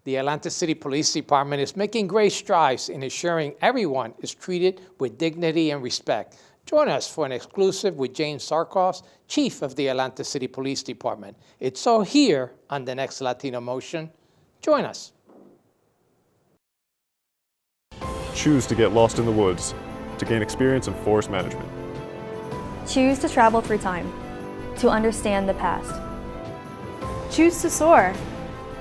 the Atlanta City Police Department is making great strides in ensuring everyone is treated with dignity and respect. Join us for an exclusive with James Sarkos, Chief of the Atlanta City Police Department. It's all here on the next Latino Motion. Join us. Choose to get lost in the woods to gain experience in forest management. Choose to travel through time to understand the past. Choose to soar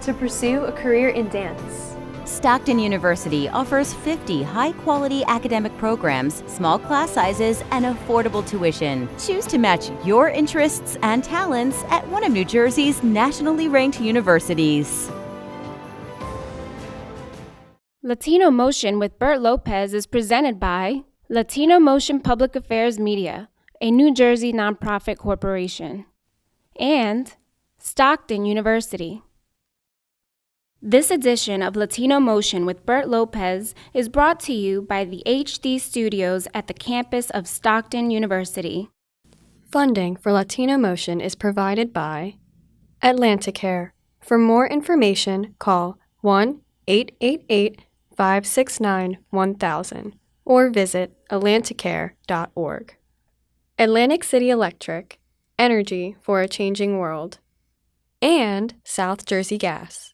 to pursue a career in dance. Stockton University offers 50 high-quality academic programs, small class sizes, and affordable tuition. Choose to match your interests and talents at one of New Jersey's nationally ranked universities. Latino Motion with Bert Lopez is presented by Latino Motion Public Affairs Media, a New Jersey nonprofit corporation, and Stockton University. This edition of Latino Motion with Bert Lopez is brought to you by the HD Studios at the campus of Stockton University. Funding for Latino Motion is provided by Atlanticare. For more information, call 1-888-569-1000 or visit atlanticare.org. Atlantic City Electric, energy for a changing world. And South Jersey Gas.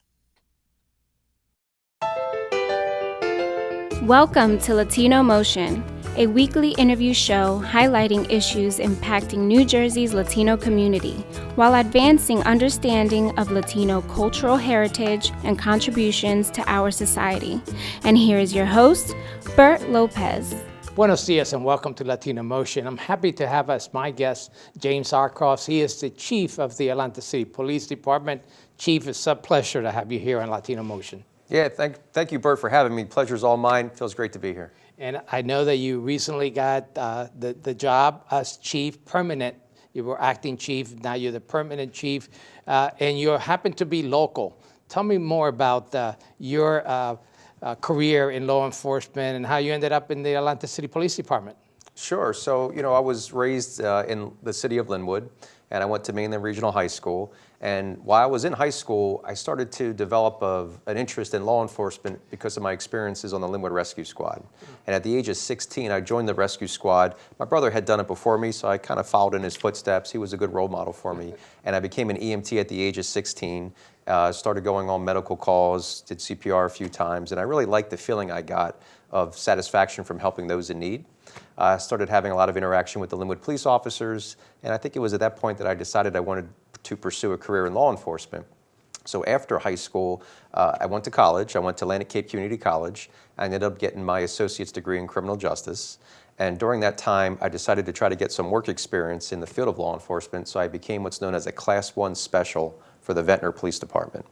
Welcome to Latino Motion, a weekly interview show highlighting issues impacting New Jersey's Latino community while advancing understanding of Latino cultural heritage and contributions to our society. And here is your host, Bert Lopez. Buenos dias and welcome to Latino Motion. I'm happy to have as my guest James Sarkos. He is the Chief of the Atlanta City Police Department. Chief, it's a pleasure to have you here on Latino Motion. Yeah, thank you, Bert, for having me. Pleasure's all mine. Feels great to be here. And I know that you recently got the job as chief permanent. You were acting chief, now you're the permanent chief, and you happen to be local. Tell me more about your career in law enforcement and how you ended up in the Atlanta City Police Department. Sure. So, I was raised in the city of Linwood, and I went to Mainland Regional High School. And while I was in high school, I started to develop an interest in law enforcement because of my experiences on the Linwood Rescue Squad. And at the age of 16, I joined the rescue squad. My brother had done it before me, so I kind of followed in his footsteps. He was a good role model for me. And I became an EMT at the age of 16, started going on medical calls, did CPR a few times, and I really liked the feeling I got of satisfaction from helping those in need. I started having a lot of interaction with the Linwood police officers, and I think it was at that point that I decided I wanted to pursue a career in law enforcement. So after high school, I went to college. I went to Atlantic Cape Community College. I ended up getting my associate's degree in criminal justice. And during that time, I decided to try to get some work experience in the field of law enforcement, so I became what's known as a Class 1 Special for the Ventnor Police Department.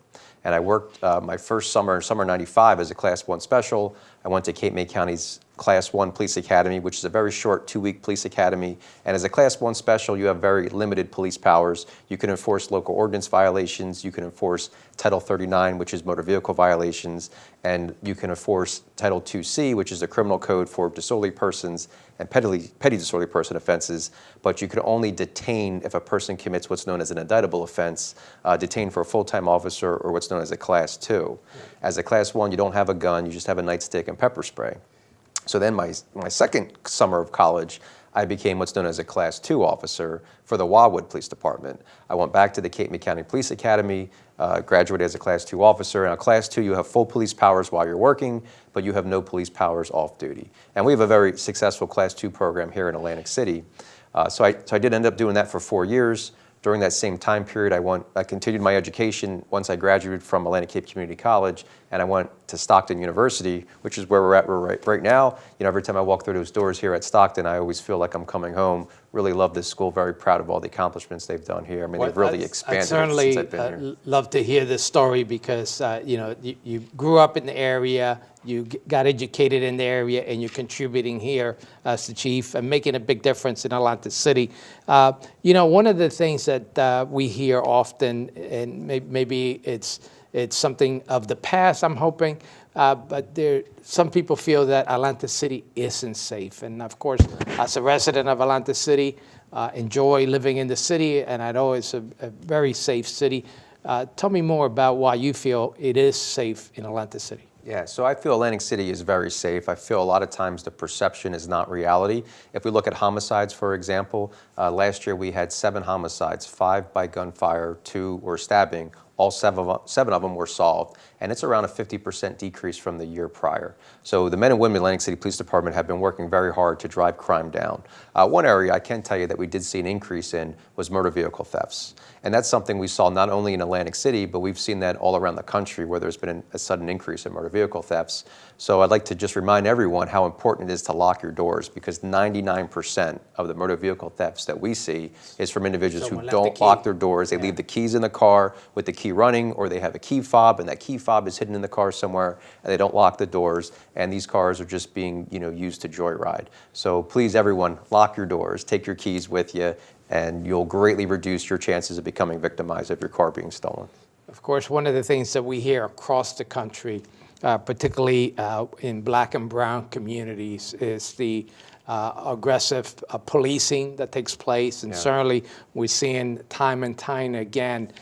And I worked my first summer, summer 95, as a Class 1 Special. I went to Cape May County's Class 1 Police Academy, which is a very short 2-week police academy. And as a Class 1 Special, you have very limited police powers. You can enforce local ordinance violations. You can enforce Title 39, which is motor vehicle violations. And you can enforce Title 2C, which is the criminal code for disorderly persons and petty disorderly person offenses. But you can only detain if a person commits what's known as an indictable offense, detain for a full-time officer, or what's known as a Class 2. As a Class 1, you don't have a gun. You just have a nightstick and pepper spray. So then my second summer of college, I became what's known as a Class 2 officer for the Wildwood Police Department. I went back to the Cape May County Police Academy, graduated as a Class 2 officer. And a Class 2, you have full police powers while you're working, but you have no police powers off duty. And we have a very successful Class 2 program here in Atlantic City. So I did end up doing that for 4 years. During that same time period, I continued my education once I graduated from Atlantic Cape Community College, and I went to Stockton University, which is where we're at right now. Every time I walk through those doors here at Stockton, I always feel like I'm coming home. Really love this school, very proud of all the accomplishments they've done here. I mean, they've really expanded since I've been here. Certainly love to hear this story because, you grew up in the area, you got educated in the area, and you're contributing here as the chief and making a big difference in Atlanta City. One of the things that we hear often, and maybe it's something of the past, I'm hoping, but some people feel that Atlanta City isn't safe. And of course, as a resident of Atlanta City, enjoy living in the city, and I know it's a very safe city. Tell me more about why you feel it is safe in Atlantic City. Yeah, so I feel Atlantic City is very safe. I feel a lot of times the perception is not reality. If we look at homicides, for example, last year we had 7 homicides, 5 by gunfire, 2 were stabbing. All 7 of them were solved, and it's around a 50% decrease from the year prior. So the men and women of the Atlantic City Police Department have been working very hard to drive crime down. One area I can tell you that we did see an increase in was motor vehicle thefts. And that's something we saw not only in Atlantic City, but we've seen that all around the country where there's been a sudden increase in motor vehicle thefts. So I'd like to just remind everyone how important it is to lock your doors, because 99% of the motor vehicle thefts that we see is from individuals Someone who left the don't key. lock their doors. They leave the keys in the car with the key running, or they have a key fob and that key fob is hidden in the car somewhere, and they don't lock the doors, and these cars are just being used to joyride. So please, everyone, lock your doors, take your keys with you, and you'll greatly reduce your chances of becoming victimized of your car being stolen. Of course, one of the things that we hear across the country, particularly in black and brown communities, is the aggressive policing that takes place, and certainly we're seeing time and time again.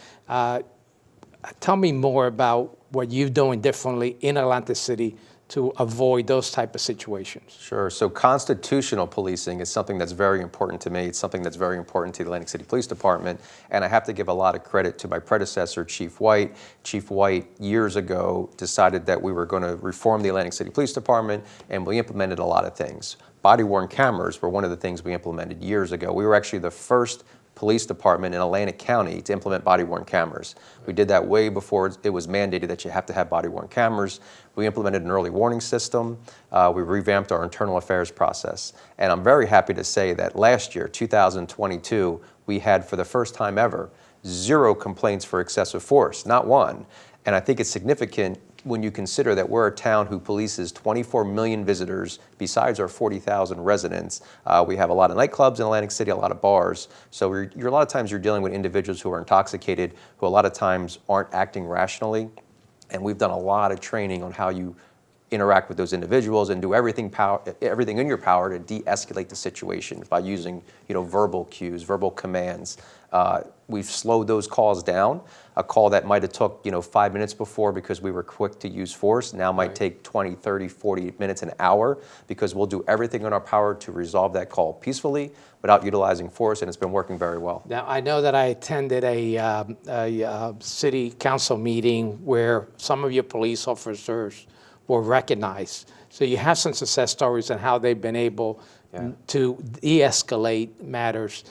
Tell me more about what you're doing differently in Atlantic City to avoid those type of situations. Sure. So constitutional policing is something that's very important to me. It's something that's very important to the Atlantic City Police Department. And I have to give a lot of credit to my predecessor, Chief White. Chief White, years ago, decided that we were going to reform the Atlantic City Police Department, and we implemented a lot of things. Body-worn cameras were one of the things we implemented years ago. We were actually the first police department in Atlantic County to implement body-worn cameras. We did that way before it was mandated that you have to have body-worn cameras. We implemented an early warning system. We revamped our internal affairs process. And I'm very happy to say that last year, 2022, we had, for the first time ever, 0 complaints for excessive force, not one. And I think it's significant when you consider that we're a town who polices 24 million visitors besides our 40,000 residents. We have a lot of nightclubs in Atlantic City, a lot of bars. So a lot of times you're dealing with individuals who are intoxicated, who a lot of times aren't acting rationally. And we've done a lot of training on how you interact with those individuals and do everything in your power to de-escalate the situation by using verbal cues, verbal commands. We've slowed those calls down. A call that might have took 5 minutes before because we were quick to use force now might take 20, 30, 40 minutes, an hour, because we'll do everything in our power to resolve that call peacefully without utilizing force, and it's been working very well. Now, I know that I attended a city council meeting where some of your police officers were recognized. So you have some success stories on how they've been able to de-escalate matters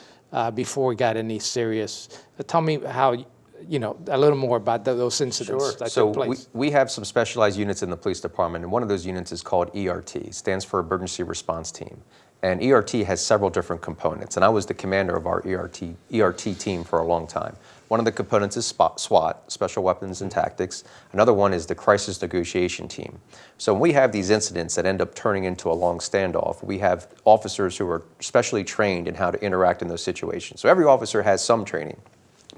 before it got any serious. Tell me how, a little more about those incidents that took place. So we have some specialized units in the police department, and one of those units is called ERT, stands for Emergency Response Team. And ERT has several different components, and I was the commander of our ERT team for a long time. One of the components is SWAT, Special Weapons and Tactics. Another one is the Crisis Negotiation Team. So when we have these incidents that end up turning into a long standoff, we have officers who are specially trained in how to interact in those situations. So every officer has some training,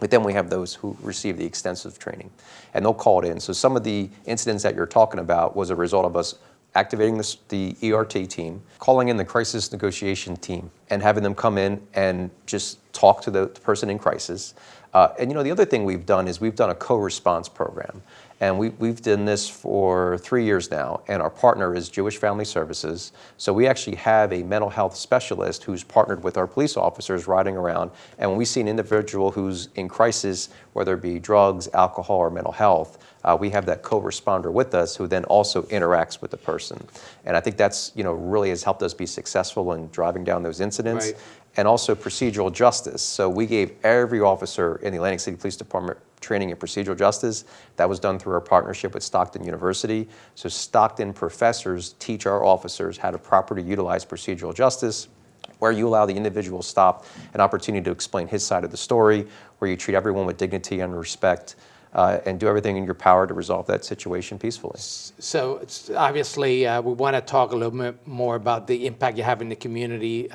but then we have those who receive the extensive training, and they'll call it in. So some of the incidents that you're talking about was a result of us activating the ERT team, calling in the crisis negotiation team, and having them come in and just talk to the person in crisis. And the other thing we've done is we've done a co-response program. And we've done this for 3 years now, and our partner is Jewish Family Services. So we actually have a mental health specialist who's partnered with our police officers riding around. And when we see an individual who's in crisis, whether it be drugs, alcohol, or mental health, we have that co-responder with us who then also interacts with the person. And I think that's really has helped us be successful in driving down those incidents. Right. And also procedural justice. So we gave every officer in the Atlantic City Police Department training in procedural justice. That was done through our partnership with Stockton University. So Stockton professors teach our officers how to properly utilize procedural justice, where you allow the individual stop an opportunity to explain his side of the story, where you treat everyone with dignity and respect, and do everything in your power to resolve that situation peacefully. So obviously, we want to talk a little bit more about the impact you have in the community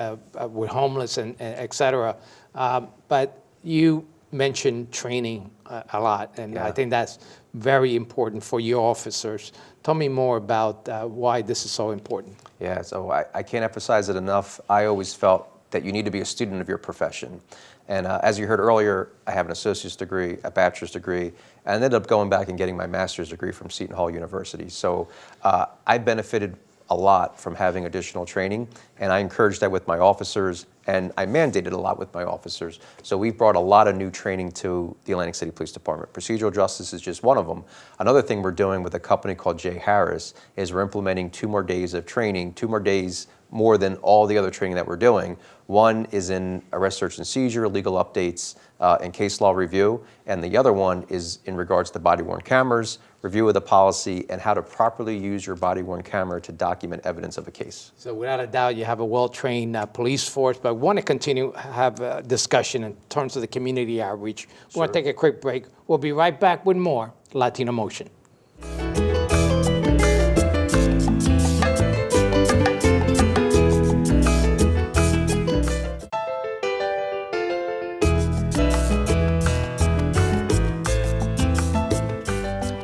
with homeless and et cetera. But you mentioned training a lot, and I think that's very important for your officers. Tell me more about why this is so important. Yeah, so I can't emphasize it enough. I always felt that you need to be a student of your profession. And as you heard earlier, I have an associate's degree, a bachelor's degree, and ended up going back and getting my master's degree from Seton Hall University. So I benefited a lot from having additional training, and I encouraged that with my officers, and I mandated a lot with my officers. So we've brought a lot of new training to the Atlantic City Police Department. Procedural justice is just one of them. Another thing we're doing with a company called J. Harris is we're implementing 2 more days of training, 2 more days more than all the other training that we're doing. One is in arrest, search, and seizure, legal updates, and case law review, and the other one is in regards to body-worn cameras, review of the policy, and how to properly use your body-worn camera to document evidence of a case. So without a doubt, you have a well-trained police force, but I want to continue have a discussion in terms of the community outreach. We want to take a quick break. We'll be right back with more Latino Motion.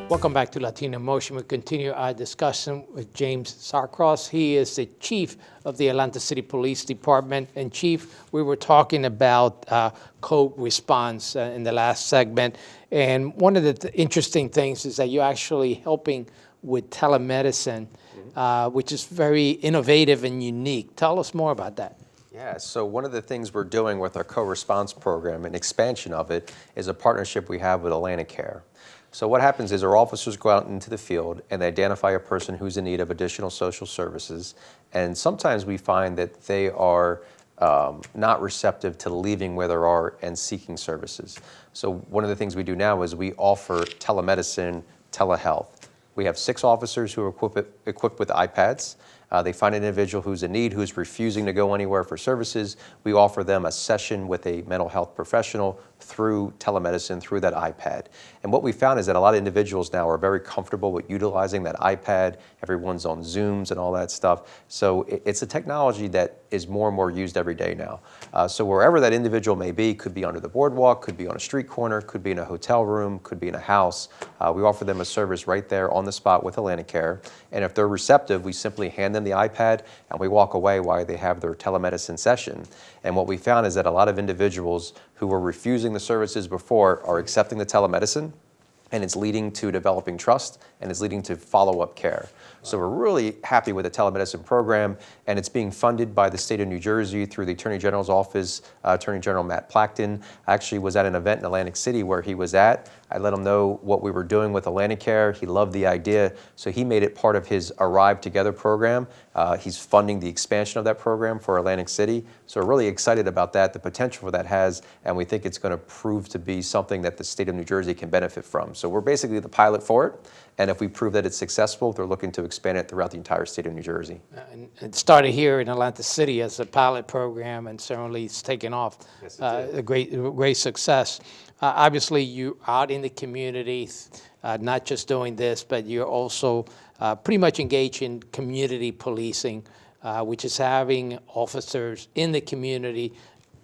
Welcome back to Latino Motion. We continue our discussion with James Sarcross. He is the chief of the Atlanta City Police Department. And Chief, we were talking about code response in the last segment. And one of the interesting things is that you're actually helping with telemedicine, which is very innovative and unique. Tell us more about that. Yeah, so one of the things we're doing with our co-response program, an expansion of it, is a partnership we have with Atlantic Care. So what happens is our officers go out into the field and they identify a person who's in need of additional social services, and sometimes we find that they are not receptive to leaving where they are and seeking services. So one of the things we do now is we offer telemedicine, telehealth. We have 6 officers who are equipped with iPads. They find an individual who's in need, who's refusing to go anywhere for services. We offer them a session with a mental health professional through telemedicine, through that iPad. And what we found is that a lot of individuals now are very comfortable with utilizing that iPad. Everyone's on Zooms and all that stuff. So it's a technology that is more and more used every day now. So wherever that individual may be, could be under the boardwalk, could be on a street corner, could be in a hotel room, could be in a house, we offer them a service right there on the spot with Atlantic Care. And if they're receptive, we simply hand them the iPad and we walk away while they have their telemedicine session. And what we found is that a lot of individuals who were refusing the services before are accepting the telemedicine, and it's leading to developing trust, and it's leading to follow-up care. So we're really happy with the telemedicine program, and it's being funded by the state of New Jersey through the Attorney General's office. Attorney General Matt Plackton actually was at an event in Atlantic City where he was at. I let him know what we were doing with Atlantic Care. He loved the idea, so he made it part of his Arrive Together program. He's funding the expansion of that program for Atlantic City. So we're really excited about that, the potential for that has, and we think it's going to prove to be something that the state of New Jersey can benefit from. So we're basically the pilot for it, and if we prove that it's successful, they're looking to expand it throughout the entire state of New Jersey. And it started here in Atlanta City as a pilot program, and certainly it's taken off. Yes, it did. A great success. Obviously, you're out in the community, not just doing this, but you're also pretty much engaged in community policing, which is having officers in the community,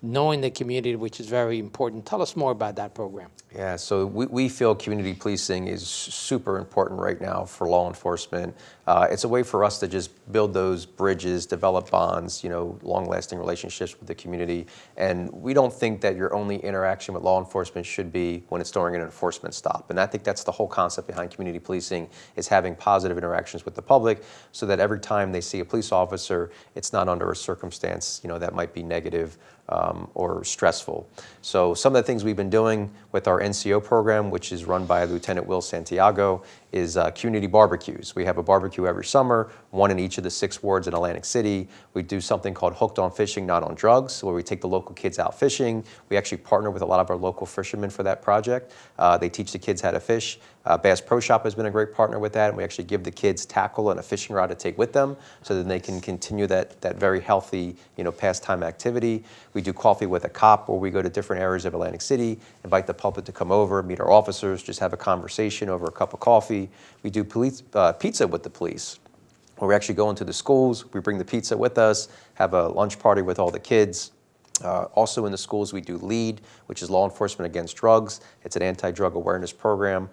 knowing the community, which is very important. Tell us more about that program. Yeah, so we feel community policing is super important right now for law enforcement. It's a way for us to just build those bridges, develop bonds, long-lasting relationships with the community. And we don't think that your only interaction with law enforcement should be when it's during an enforcement stop. And I think that's the whole concept behind community policing, is having positive interactions with the public so that every time they see a police officer, it's not under a circumstance, that might be negative or stressful. So some of the things we've been doing with our NCO program, which is run by Lieutenant Will Santiago, is community barbecues. We have a barbecue every summer, one in each of the 6 wards in Atlantic City. We do something called Hooked on Fishing, Not on Drugs, where we take the local kids out fishing. We actually partner with a lot of our local fishermen for that project. They teach the kids how to fish. Bass Pro Shop has been a great partner with that, and we actually give the kids tackle and a fishing rod to take with them so that they can continue that very healthy pastime activity. We do Coffee with a Cop, where we go to different areas of Atlantic City, invite the public to come over, meet our officers, just have a conversation over a cup of coffee. We do pizza with the police, where we actually go into the schools, we bring the pizza with us, have a lunch party with all the kids. Also in the schools, we do LEAD, which is Law Enforcement Against Drugs. It's an anti-drug awareness program.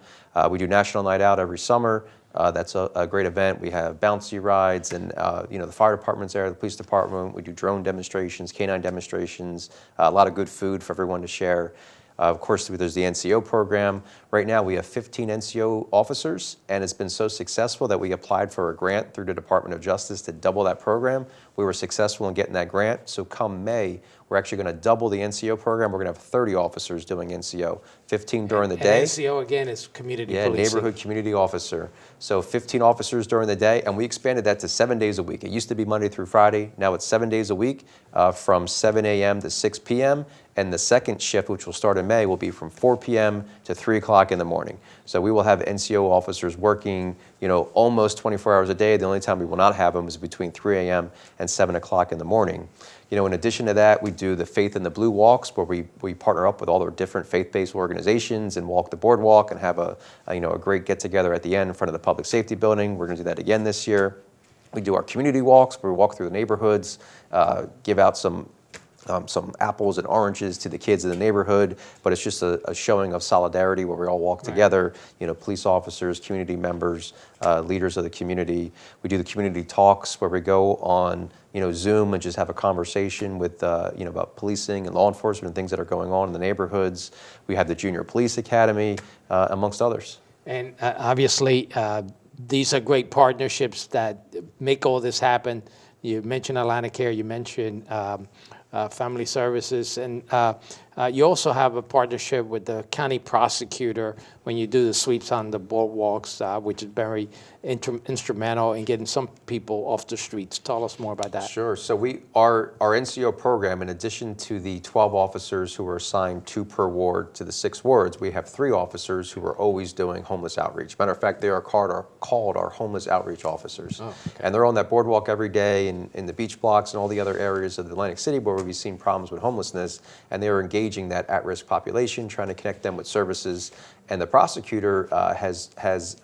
We do National Night Out every summer. That's a great event. We have bouncy rides, and the fire department's there, the police department. We do drone demonstrations, canine demonstrations, a lot of good food for everyone to share. Of course, there's the NCO program. Right now, we have 15 NCO officers, and it's been so successful that we applied for a grant through the Department of Justice to double that program. We were successful in getting that grant, so come May, we're actually going to double the NCO program. We're going to have 30 officers doing NCO, 15 during the day. And NCO, again, is community Yeah, policing. neighborhood community officer. So 15 officers during the day, and we expanded that to 7 days a week. It used to be Monday through Friday. Now it's 7 days a week from 7 a.m. to 6 p.m. And the second shift, which will start in May, will be from 4 p.m. to 3 o'clock in the morning. So we will have NCO officers working, almost 24 hours a day. The only time we will not have them is between 3 a.m. and 7 o'clock in the morning. In addition to that, we do the Faith in the Blue walks, where we partner up with all the different faith-based organizations and walk the boardwalk and have a great get-together at the end in front of the public safety building. We're going to do that again this year. We do our community walks, where we walk through the neighborhoods, give out some apples and oranges to the kids in the neighborhood, but it's just a showing of solidarity where we all walk together, police officers, community members, leaders of the community. We do the community talks, where we go on Zoom and just have a conversation with about policing and law enforcement and things that are going on in the neighborhoods. We have the Junior Police Academy, amongst others. And obviously, these are great partnerships that make all this happen. You mentioned Atlantic Care, you mentioned Family Services, and you also have a partnership with the county prosecutor when you do the sweeps on the boardwalks, which is very instrumental in getting some people off the streets. Tell us more about that. Sure. So our NCO program, in addition to the 12 officers who are assigned 2 per ward to the 6 wards, we have 3 officers who are always doing homeless outreach. Matter of fact, they are called our homeless outreach officers. Oh, okay. And they're on that boardwalk every day in the beach blocks and all the other areas of Atlantic City where we've seen problems with homelessness, and they are engaging that at-risk population, trying to connect them with services. And the prosecutor has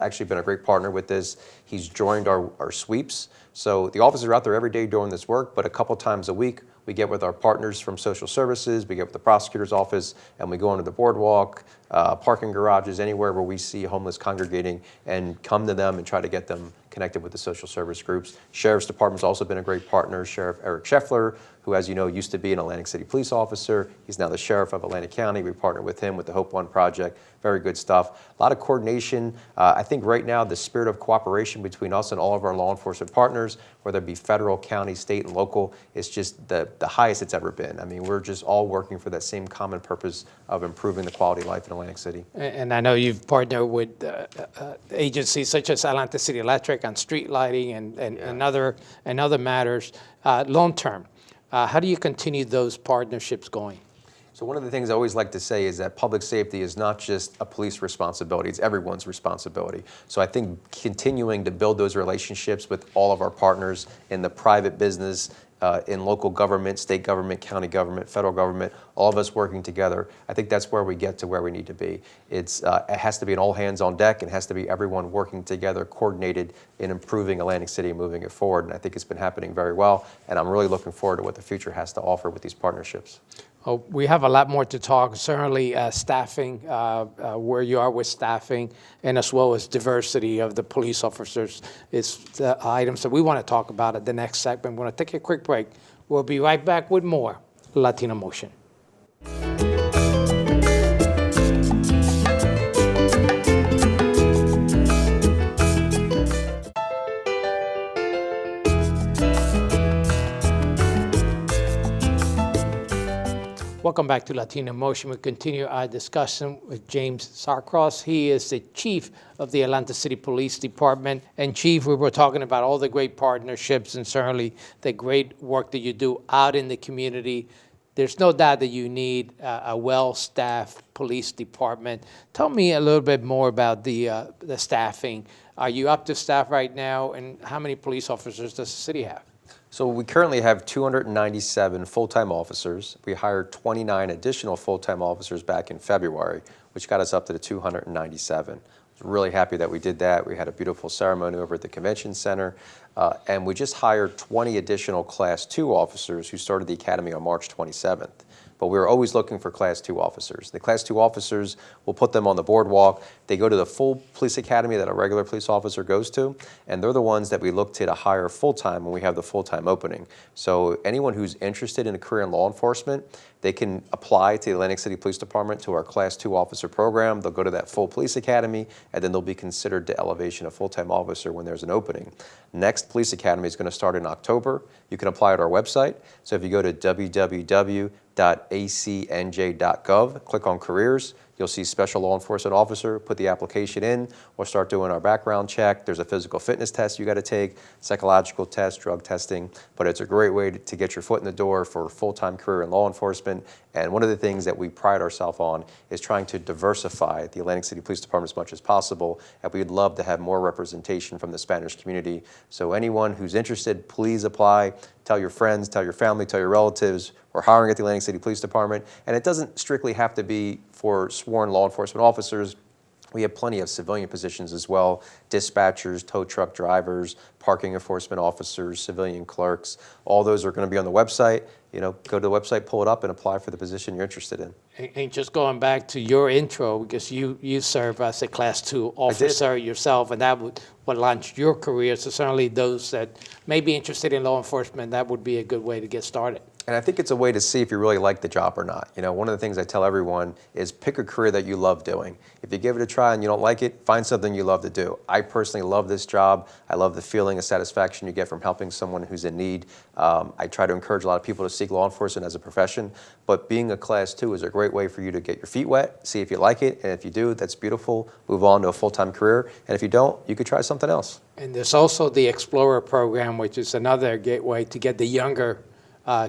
actually been a great partner with this. He's joined our sweeps. So the officers are out there every day doing this work, but a couple times a week, we get with our partners from social services, we get with the prosecutor's office, and we go onto the boardwalk, parking garages, anywhere where we see homeless congregating, and come to them and try to get them connected with the social service groups. Sheriff's Department's also been a great partner. Sheriff Eric Scheffler, who, as you know, used to be an Atlantic City police officer. He's now the sheriff of Atlantic County. We partner with him with the Hope One Project. Very good stuff. A lot of coordination. I think right now the spirit of cooperation between us and all of our law enforcement partners, whether it be federal, county, state, and local, is just the highest it's ever been. I mean, we're just all working for that same common purpose of improving the quality of life in Atlantic City. And I know you've partnered with agencies such as Atlantic City Electric on street lighting and other matters. Long term, how do you continue those partnerships going? So one of the things I always like to say is that public safety is not just a police responsibility, it's everyone's responsibility. So I think continuing to build those relationships with all of our partners in the private business, in local government, state government, county government, federal government, all of us working together, I think that's where we get to where we need to be. It has to be an all hands on deck, and has to be everyone working together, coordinated in improving Atlantic City and moving it forward. And I think it's been happening very well, and I'm really looking forward to what the future has to offer with these partnerships. Oh, we have a lot more to talk, certainly staffing, where you are with staffing, and as well as diversity of the police officers is the items that we want to talk about at the next segment. We're going to take a quick break. We'll be right back with more Latino Motion. Welcome back to Latino Motion. We continue our discussion with James Sarcross. He is the chief of the Atlantic City Police Department. And Chief, we were talking about all the great partnerships and certainly the great work that you do out in the community. There's no doubt that you need a well-staffed police department. Tell me a little bit more about the staffing. Are you up to staff right now, and how many police officers does the city have? So we currently have 297 full-time officers. We hired 29 additional full-time officers back in February, which got us up to the 297. I was really happy that we did that. We had a beautiful ceremony over at the convention center, and we just hired 20 additional Class 2 officers who started the academy on March 27th. but we're always looking for Class 2 officers. The Class 2 officers, we'll put them on the boardwalk. They go to the full police academy that a regular police officer goes to, and they're the ones that we look to hire full-time when we have the full-time opening. So anyone who's interested in a career in law enforcement, they can apply to the Atlantic City Police Department to our Class 2 officer program. They'll go to that full police academy, and then they'll be considered to elevation a full-time officer when there's an opening. Next police academy is going to start in October. You can apply at our website. So if you go to www.acnj.gov, click on careers, you'll see special law enforcement officer, put the application in, we'll start doing our background check. There's a physical fitness test you got to take, psychological test, drug testing, but it's a great way to get your foot in the door for a full-time career in law enforcement. And one of the things that we pride ourselves on is trying to diversify the Atlantic City Police Department as much as possible, and we'd love to have more representation from the Spanish community. So anyone who's interested, please apply. Tell your friends, tell your family, tell your relatives. We're hiring at the Atlantic City Police Department, and it doesn't strictly have to be for sworn law enforcement officers. We have plenty of civilian positions as well, dispatchers, tow truck drivers, parking enforcement officers, civilian clerks. All those are going to be on the website. You know, go to the website, pull it up, and apply for the position you're interested in. And just going back to your intro, because you serve as a Class 2 officer yourself, and that would launch your career. So certainly those that may be interested in law enforcement, that would be a good way to get started. And I think it's a way to see if you really like the job or not. You know, one of the things I tell everyone is pick a career that you love doing. If you give it a try and you don't like it, find something you love to do. I personally love this job. I love the feeling of satisfaction you get from helping someone who's in need. I try to encourage a lot of people to seek law enforcement as a profession, but being a Class 2 is a great way for you to get your feet wet, see if you like it, and if you do, that's beautiful. Move on to a full-time career, and if you don't, you could try something else. And there's also the Explorer program, which is another gateway to get the younger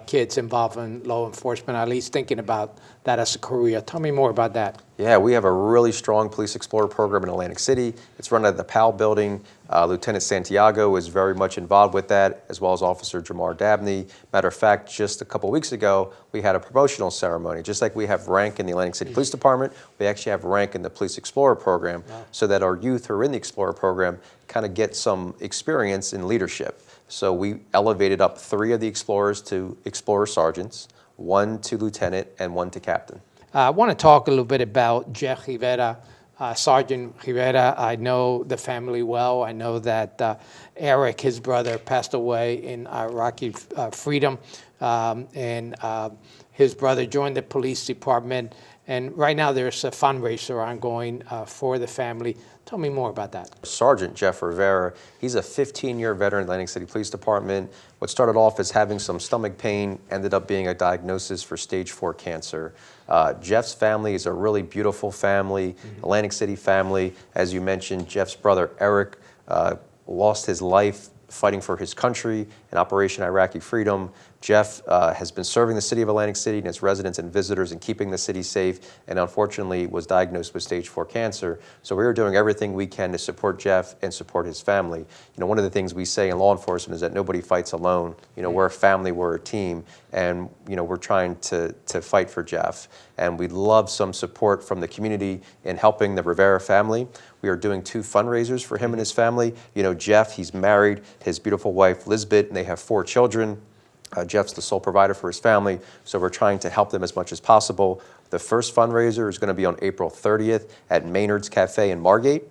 kids involved in law enforcement, at least thinking about that as a career. Tell me more about that. Yeah, we have a really strong Police Explorer program in Atlantic City. It's run at the Powell building. Lieutenant Santiago is very much involved with that, as well as Officer Jamar Dabney. Matter of fact, just a couple weeks ago, we had a promotional ceremony. Just like we have rank in the Atlantic City Police Department, we actually have rank in the Police Explorer program, so that our youth who are in the Explorer program kind of get some experience in leadership. So we elevated up 3 of the Explorers to Explorer Sergeants, 1 to Lieutenant, and 1 to Captain. I want to talk a little bit about Jeff Rivera. Sergeant Rivera, I know the family well. I know that Eric, his brother, passed away in Iraqi freedom, and his brother joined the police department. And right now there's a fundraiser ongoing for the family. Tell me more about that. Sergeant Jeff Rivera, he's a 15-year veteran of Atlantic City Police Department. What started off as having some stomach pain ended up being a diagnosis for stage 4 cancer. Jeff's family is a really beautiful family, Atlantic City family. As you mentioned, Jeff's brother Eric lost his life fighting for his country in Operation Iraqi Freedom. Jeff has been serving the city of Atlantic City and its residents and visitors and keeping the city safe, and unfortunately was diagnosed with stage 4 cancer. So we are doing everything we can to support Jeff and support his family. You know, one of the things we say in law enforcement is that nobody fights alone. You know, we're a family, we're a team, and you know, we're trying to fight for Jeff. And we'd love some support from the community in helping the Rivera family. We are doing 2 fundraisers for him and his family. You know, Jeff, he's married, his beautiful wife, Lisbeth, and they have 4 children. Jeff's the sole provider for his family, so we're trying to help them as much as possible. The first fundraiser is going to be on April 30th at Maynard's Cafe in Margate.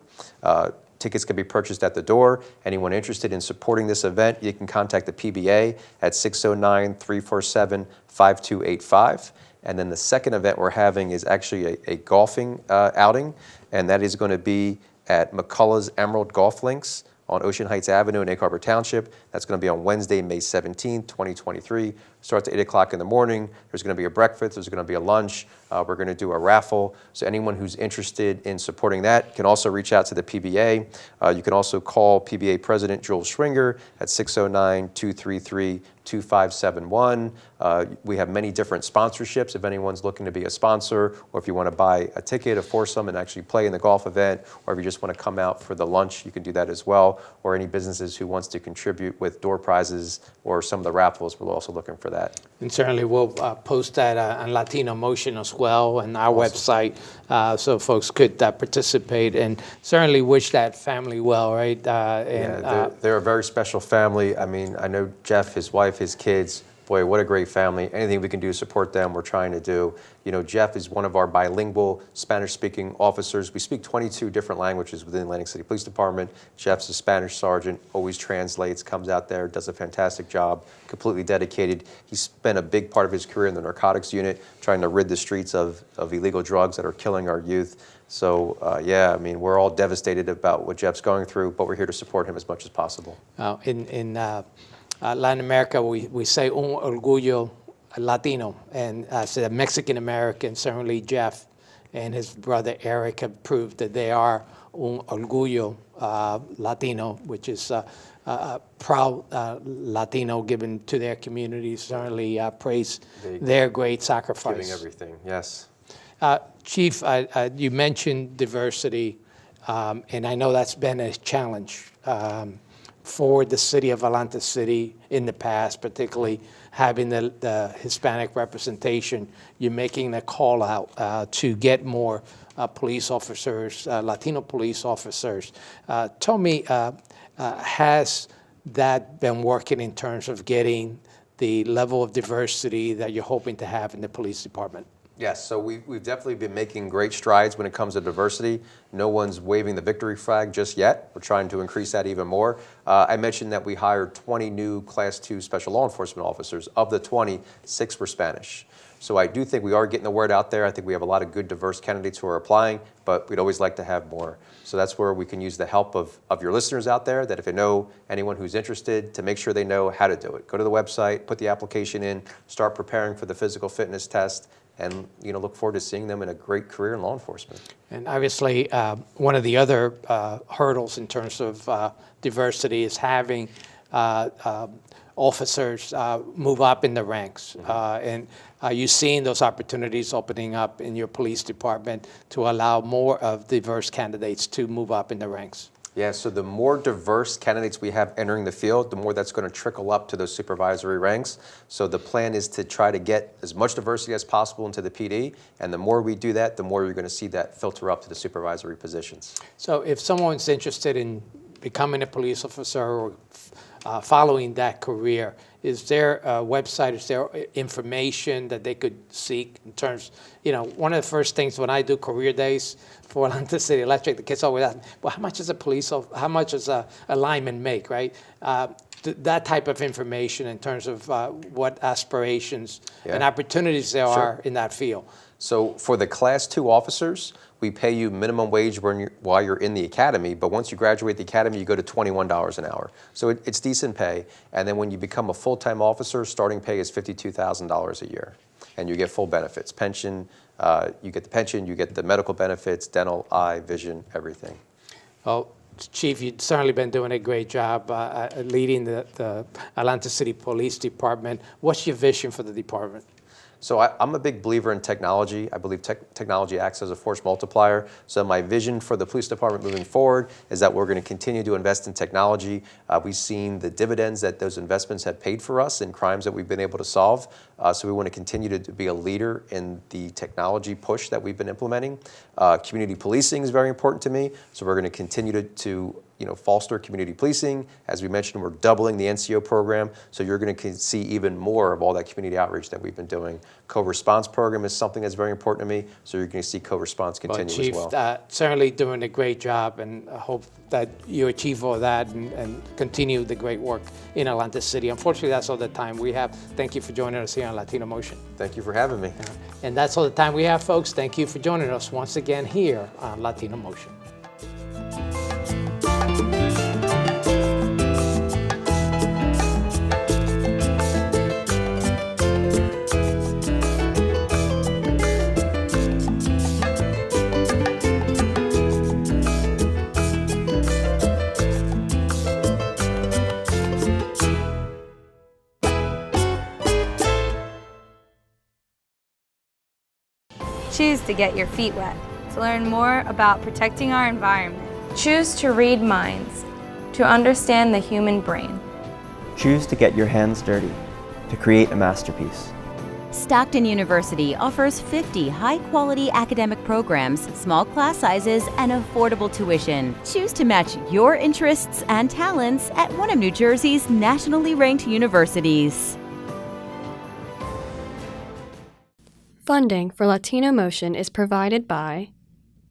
Tickets can be purchased at the door. Anyone interested in supporting this event, you can contact the PBA at 609-347-5285. And then the second event we're having is actually a golfing outing, and that is going to be at McCullough's Emerald Golf Links on Ocean Heights Avenue in Egg Harbor Township. That's going to be on Wednesday, May 17th, 2023. Starts at 8 o'clock in the morning. There's going to be a breakfast. There's going to be a lunch. We're going to do a raffle. So anyone who's interested in supporting that can also reach out to the PBA. You can also call PBA President Joel Schwinger at 609-233-2571. We have many different sponsorships if anyone's looking to be a sponsor, or if you want to buy a ticket, a foursome, and actually play in the golf event, or if you just want to come out for the lunch, you can do that as well. Or any businesses who wants to contribute with door prizes or some of the raffles, we're also looking for that. And certainly we'll post that on Latino Motion as well and our website, so folks could participate, and certainly wish that family well, right? They're a very special family. I mean, I know Jeff, his wife, his kids boy, what a great family. Anything we can do to support them, we're trying to do. You know, Jeff is one of our bilingual Spanish-speaking officers. We speak 22 different languages within the Atlantic City Police Department. Jeff's a Spanish sergeant, always translates, comes out there, does a fantastic job, completely dedicated. He spent a big part of his career in the narcotics unit, trying to rid the streets of illegal drugs that are killing our youth. So, yeah, I mean, we're all devastated about what Jeff's going through, but we're here to support him as much as possible. In Latin America, we say un orgullo Latino, and as a Mexican American, certainly Jeff and his brother Eric have proved that they are un orgullo Latino, which is a proud Latino given to their community. Certainly praise their great sacrifice. Giving everything, yes. Chief, you mentioned diversity, and I know that's been a challenge for the city of Atlantic City in the past, particularly having the Hispanic representation. You're making a call out to get more police officers, Latino police officers. Tell me, has that been working in terms of getting the level of diversity that you're hoping to have in the police department? Yes, so we've definitely been making great strides when it comes to diversity. No one's waving the victory flag just yet. We're trying to increase that even more. I mentioned that we hired 20 new Class 2 special law enforcement officers. Of the 20, 6 were Spanish. So I do think we are getting the word out there. I think we have a lot of good, diverse candidates who are applying, but we'd always like to have more. So that's where we can use the help of your listeners out there, that if you know anyone who's interested, to make sure they know how to do it. Go to the website, put the application in, start preparing for the physical fitness test, and look forward to seeing them in a great career in law enforcement. And obviously, one of the other hurdles in terms of diversity is having officers move up in the ranks. And are you seeing those opportunities opening up in your police department to allow more of diverse candidates to move up in the ranks? Yeah, so the more diverse candidates we have entering the field, the more that's going to trickle up to those supervisory ranks. So the plan is to try to get as much diversity as possible into the PD, and the more we do that, the more you're going to see that filter up to the supervisory positions. So if someone's interested in becoming a police officer or following that career, is there a website, is there information that they could seek in terms, one of the first things when I do career days for Atlantic City Electric, the kids always ask, well, how much does how much does a lineman make, right? That type of information in terms of what aspirations and opportunities there are in that field. So for the Class 2 officers, we pay you minimum wage while you're in the academy, but once you graduate the academy, you go to $21 an hour. So it's decent pay. And then when you become a full-time officer, starting pay is $52,000 a year. And you get full benefits, pension, you get the pension, you get the medical benefits, dental, eye, vision, everything. Well, Chief, you've certainly been doing a great job leading the Atlantic City Police Department. What's your vision for the department? So I'm a big believer in technology. I believe technology acts as a force multiplier. So my vision for the police department moving forward is that we're going to continue to invest in technology. We've seen the dividends that those investments have paid for us in crimes that we've been able to solve. So we want to continue to be a leader in the technology push that we've been implementing. Community policing is very important to me. So we're going to continue to foster community policing. As we mentioned, we're doubling the NCO program, so you're going to see even more of all that community outreach that we've been doing. Co-response program is something that's very important to me, so you're going to see co-response continue as well. Chief, certainly doing a great job, and I hope that you achieve all that and continue the great work in Atlantic City. Unfortunately, that's all the time we have. Thank you for joining us here on Latino Motion. Thank you for having me. And that's all the time we have, folks. Thank you for joining us once again here on Latino Motion. Choose to get your feet wet, to learn more about protecting our environment. Choose to read minds, to understand the human brain. Choose to get your hands dirty, to create a masterpiece. Stockton University offers 50 high-quality academic programs, small class sizes, and affordable tuition. Choose to match your interests and talents at one of New Jersey's nationally ranked universities. Funding for Latino Motion is provided by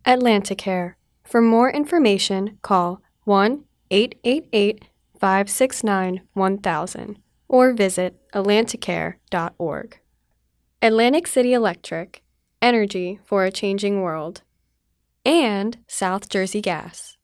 Atlanticare. For more information, call 1-888-569-1000 or visit atlanticare.org. Atlantic City Electric, energy for a changing world. And South Jersey Gas.